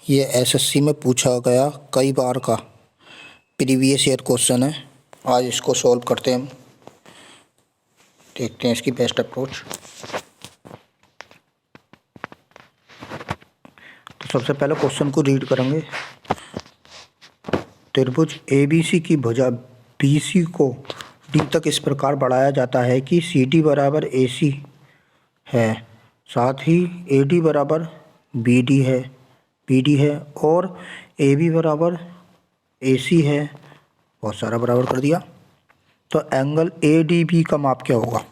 ये एसएससी में पूछा गया कई बार का प्रीवियस ईयर क्वेश्चन है। आज इसको सॉल्व करते हैं हम। देखते हैं इसकी बेस्ट अप्रोच। तो सबसे पहले क्वेश्चन को रीड करेंगे। त्रिभुज एबीसी की भुजा बीसी को डी तक इस प्रकार बढ़ाया जाता है कि सीडी बराबर एसी है, साथ ही एडी बराबर बीडी है और AB बराबर AC है। बहुत सारा बराबर कर दिया। तो एंगल ADB का माप क्या होगा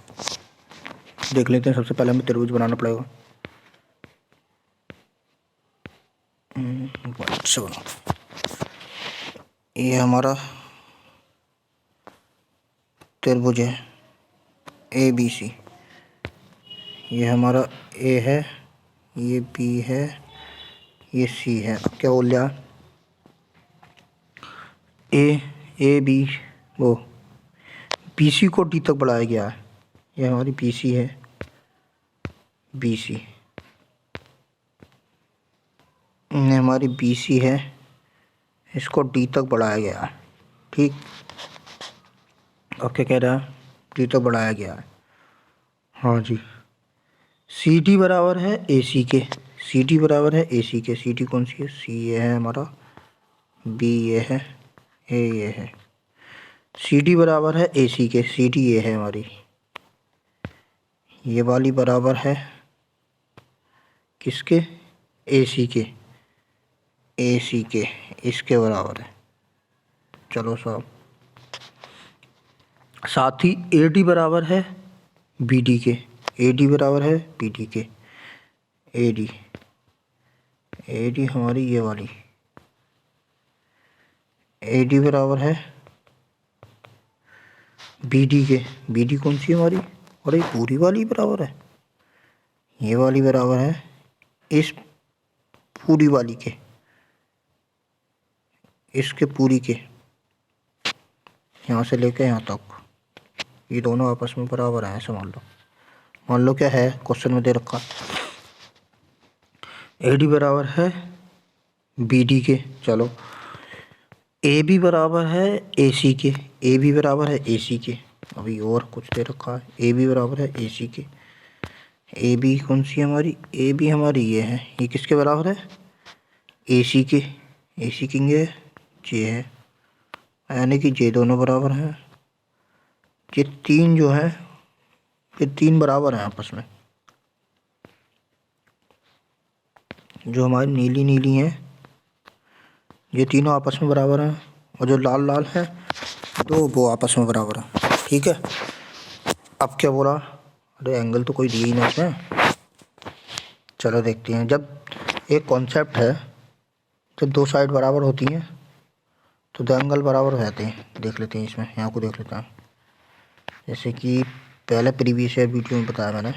देख लेते हैं। सबसे पहले हमें त्रिभुज बनाना पड़ेगा। ये हमारा त्रिभुज है ABC। ये हमारा A है, ये B है, ये C है। अब क्या बोल लिया AB वो BC को D तक बढ़ाया गया है। ये हमारी BC है, BC ये हमारी BC है, इसको D तक बढ़ाया गया है। ठीक, अब क्या कह रहा है D तक बढ़ाया गया है। हाँ जी, CD बराबर है AC के, CD बराबर है AC के। CD कौन सी है? C ये है हमारा, B ये है, A ये है। CD बराबर है AC के, CD ये है हमारी, ये वाली बराबर है किसके? AC के, AC के, इसके बराबर है। चलो साहब, साथ ही AD बराबर है BD के, AD बराबर है BD के। AD हमारी ये वाली, AD बराबर है BD के। BD कौन सी है हमारी? और ये पूरी वाली बराबर है, ये वाली बराबर है इस पूरी वाली के, इसके पूरी के, यहाँ से लेके यहाँ तक ये दोनों आपस में बराबर हैं। ऐसा मान लो क्या है क्वेश्चन में दे रखा, AD बराबर है BD के। चलो AB बराबर है AC के, AB बराबर है AC के। अभी और कुछ दे रखा है, AB बराबर है AC के। AB कौन सी है हमारी? AB हमारी ये है, ये किसके बराबर है? AC के। AC किंग है, J है, यानी कि J दोनों बराबर हैं। ये तीन जो है, ये तीन बराबर हैं आपस में। जो हमारी नीली नीली हैं ये तीनों आपस में बराबर हैं, और जो लाल लाल है दो, वो आपस में बराबर हैं। ठीक है, अब क्या बोला? अरे एंगल तो कोई दिया ही नहीं इसमें। चलो देखते हैं। जब एक कॉन्सेप्ट है, जब दो साइड बराबर होती हैं तो दो एंगल बराबर हो जाते हैं। देख लेते हैं इसमें, यहाँ को देख लेता हूँ। जैसे कि पहले प्रीवियस ईयर वीडियो में बताया मैंने,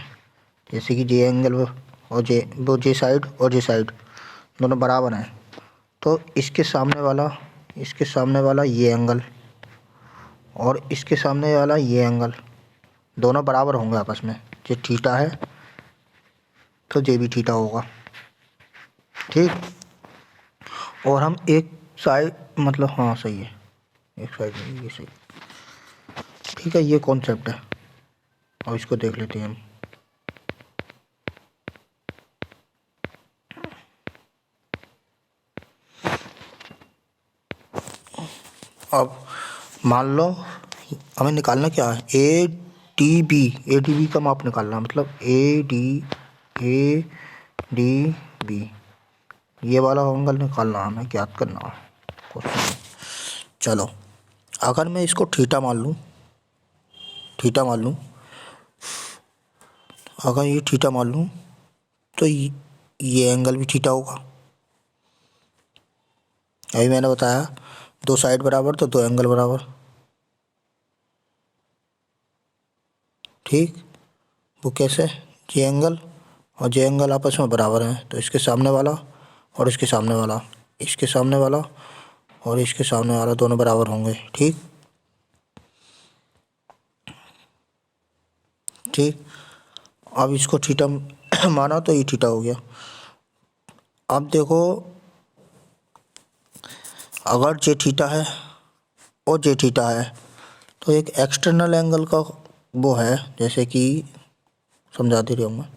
जैसे कि J एंगल और J साइड और J साइड दोनों बराबर हैं, तो इसके सामने वाला ये एंगल और इसके सामने वाला ये एंगल दोनों बराबर होंगे आपस में। जो थीटा है तो J भी थीटा होगा। ठीक, और हम एक साइड, मतलब हाँ सही है, एक साइड में ये सही। ठीक है, ये कॉन्सेप्ट है। और इसको देख लेते हैं हम। अब मान लो हमें निकालना क्या है? ADB का माप निकालना, मतलब ADB ये वाला एंगल निकालना, हमें ज्ञात करना है। चलो, अगर मैं इसको थीटा मान लूँ, अगर ये थीटा मान लूँ तो ये एंगल भी थीटा होगा। अभी मैंने बताया दो साइड बराबर तो दो एंगल बराबर। ठीक, वो कैसे? ये एंगल और ये एंगल आपस में बराबर हैं, तो इसके सामने वाला और इसके सामने वाला, इसके सामने वाला और इसके सामने वाला दोनों बराबर होंगे। ठीक, अब इसको थीटा माना तो ये थीटा हो गया। अब देखो अगर जे थीटा है और जे थीटा है तो एक एक्सटर्नल एंगल का वो है, जैसे कि समझा दे रहा हूँ मैं,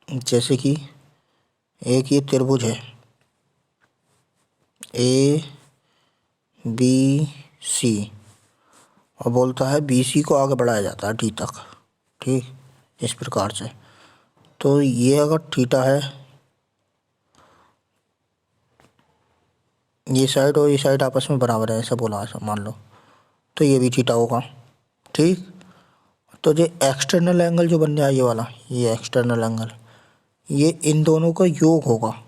जैसे कि एक ये त्रिभुज है ए बी सी और बोलता है बी सी को आगे बढ़ाया जाता है डी तक, ठीक, इस प्रकार से। तो ये अगर थीटा है, ये साइड और ये साइड आपस में बराबर है, ऐसा बोला ऐसा मान लो, तो ये भी थीटा होगा, ठीक। तो जो एक्सटर्नल एंगल जो बन जाए ये वाला, ये एक्सटर्नल एंगल, ये इन दोनों का योग होगा,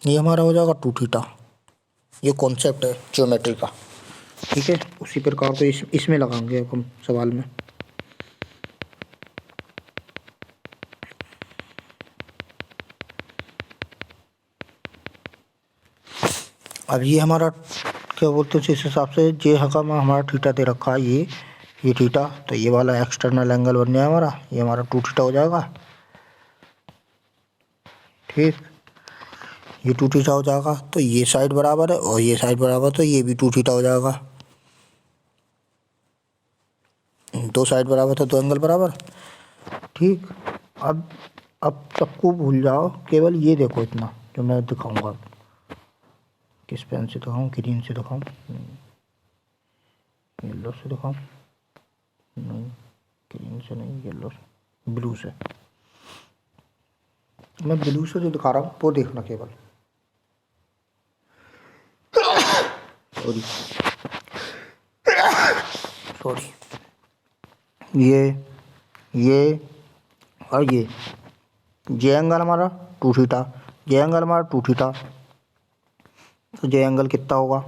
ये हमारा हो जाएगा 2 थीटा। ये कॉन्सेप्ट है ज्योमेट्री का, ठीक है। उसी प्रकार तो इसमें लगाएंगे अब हम सवाल में। अब ये हमारा क्या बोलते हैं, इस हिसाब से जे हकम हमारा थीटा दे रखा है, ये थीटा, तो ये वाला एक्सटर्नल एंगल बन जाए हमारा, ये हमारा 2 थीटा हो जाएगा, ठीक। ये 2 थीटा हो जाएगा, तो ये साइड बराबर है और ये साइड बराबर, तो ये भी 2 थीटा हो जाएगा। दो साइड बराबर तो दो एंगल बराबर, ठीक। अब सबको भूल जाओ, केवल ये देखो इतना जो मैं दिखाऊंगा। किस पेन से दिखाऊं, ग्रीन से दिखाऊं, येलो से दिखाऊं, नहीं ग्रीन से नहीं, येलो से, ब्लू से। मैं ब्लू से जो दिखा रहा हूँ वो देखना केवल, सॉरी सॉरी, ये और ये एंगल हमारा 2 थीटा, ये एंगल हमारा 2 थीटा, तो जे एंगल कितना होगा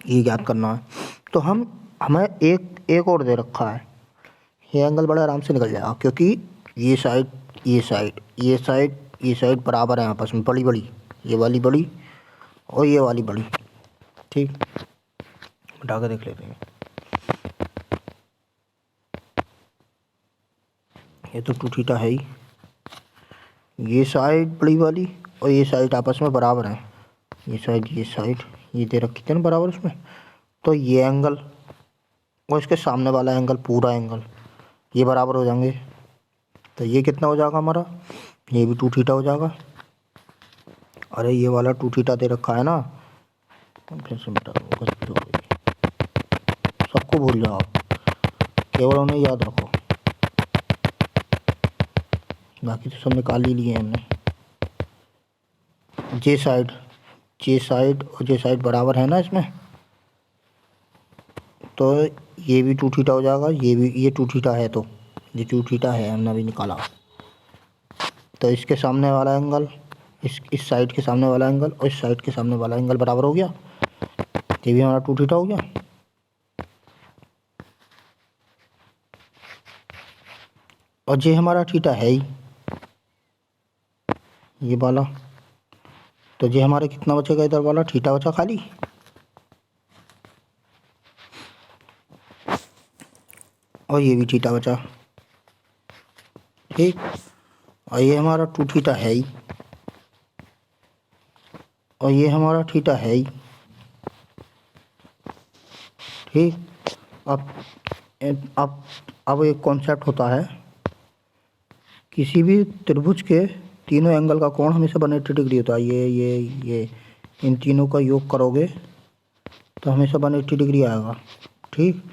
ये ज्ञात करना है। तो हमें एक और दे रखा है, ये एंगल बड़ा आराम से निकल जाएगा, क्योंकि ये साइड ये साइड ये साइड ये साइड बराबर है आपस में, बड़ी बड़ी, ये वाली बड़ी और ये वाली बड़ी, ठीक। हटा के देख लेते हैं, ये तो 2 थीटा है ही, ये साइड बड़ी वाली और ये साइड आपस में बराबर है, ये साइड ये दे रखी थी ना बराबर उसमें, तो ये एंगल और इसके सामने वाला एंगल, पूरा एंगल ये बराबर हो जाएंगे। तो ये कितना हो जाएगा हमारा, ये भी 2 थीटा हो जाएगा। अरे ये वाला 2 थीटा दे रखा है ना, फिर से मिटा दो, सबको भूल जाओ, केवल उन्हें याद रखो, बाकी तो सब निकाल ही लिए हमने। जे साइड और जे साइड बराबर है ना इसमें, तो ये भी 2 थीटा हो जाएगा, ये 2 थीटा है, तो ये 2 थीटा है, हमने अभी निकाला। तो इसके सामने वाला एंगल, इस साइड के सामने वाला एंगल और इस साइड के सामने वाला एंगल बराबर हो गया, ये भी हमारा 2 थीटा हो गया। और ये हमारा थीटा है ही ये वाला, तो ये हमारे कितना बचेगा, इधर वाला थीटा बचा खाली, और ये भी थीटा बचा, ठीक। और ये हमारा 2 थीटा है ही, और ये हमारा थीटा है ही, ठीक। अब एक कॉन्सेप्ट होता है, किसी भी त्रिभुज के तीनों एंगल का कोण हमेशा 180 डिग्री होता है, ये इन तीनों का योग करोगे तो हमेशा 180 डिग्री आएगा, ठीक।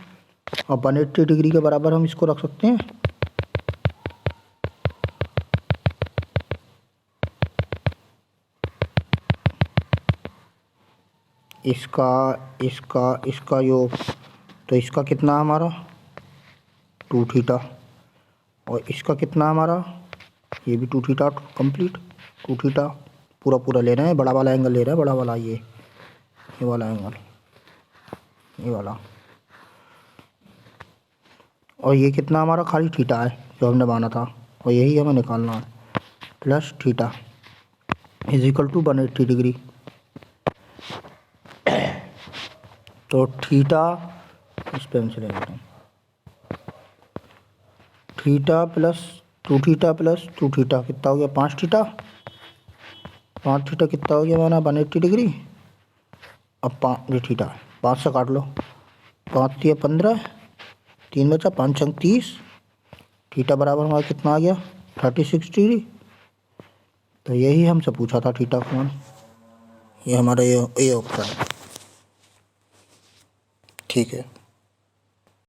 और 180 डिग्री के बराबर हम इसको रख सकते हैं, इसका योग, तो इसका कितना हमारा 2 थीटा, और इसका कितना हमारा, ये भी 2 थीटा कंप्लीट, 2 थीटा पूरा ले रहे हैं, बड़ा वाला एंगल ले रहे हैं, बड़ा वाला ये वाला एंगल, ये वाला, और ये कितना हमारा खाली थीटा है जो हमने माना था, और यही हमें निकालना है, plus theta is equal to 180 degree. तो थीटा, इस पेन से ले लेते हैं, थीटा प्लस 2 थीटा कितना हो गया, 5 थीटा, 5 थीटा कितना हो गया हमारा 180 डिग्री। अब 5 ये थीटा 5 से काट लो, 5 दिया 15, 3 बचा, 5 अंक 30, थीटा बराबर हमारा कितना आ गया 36 डिग्री। तो यही हमसे पूछा था थीटा का मान, ये हमारा ये ऑप्शन है। ठीक है।